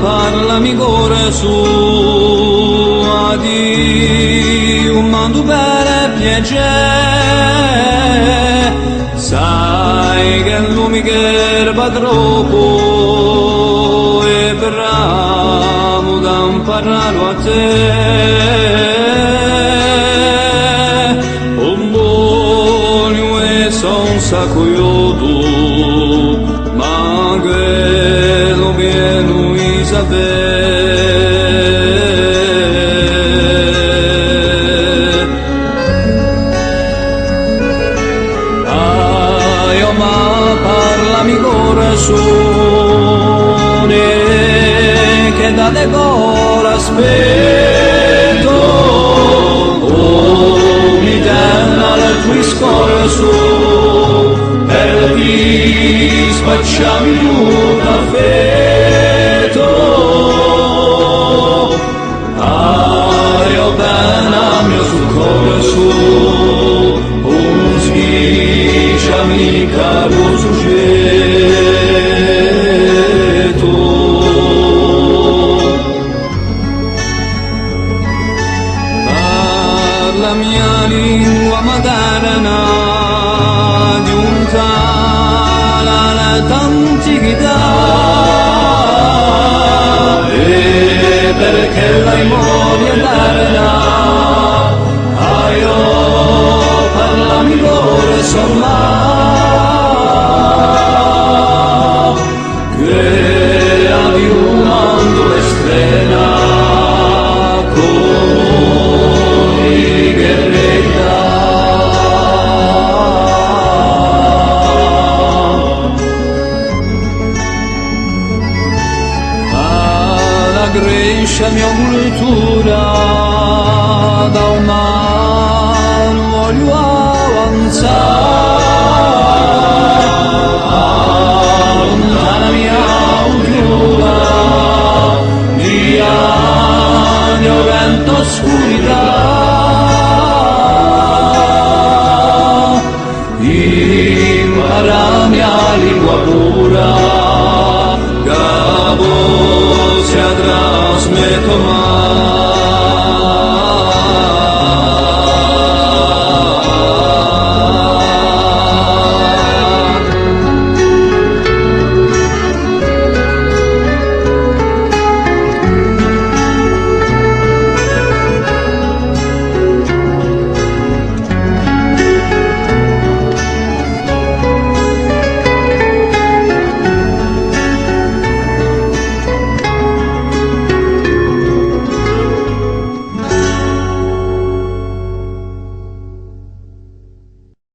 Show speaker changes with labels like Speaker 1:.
Speaker 1: Parlami cuore suo di un mondo per piacere, sai che l'uomo che va troppo e bravo da impararlo a te, un buono e son sacco io tu, ma che lo viene parlami corazone che da te cor aspetto, oh mi danna la tua scuola su per ti spacciami un affetto, io bene mio sul cuore su un schiacciami caro soggetto. La mia lingua materna di un tale antichità, e perché la memoria eterna, io parlami cuore somma, che di un mondo estrema comuni guerriglia. Alla cresce mia cultura da umano voglio avanzare, lontana mia uggiola mio vento oscurità, imparami a lingua pura, che si trasmetto mai.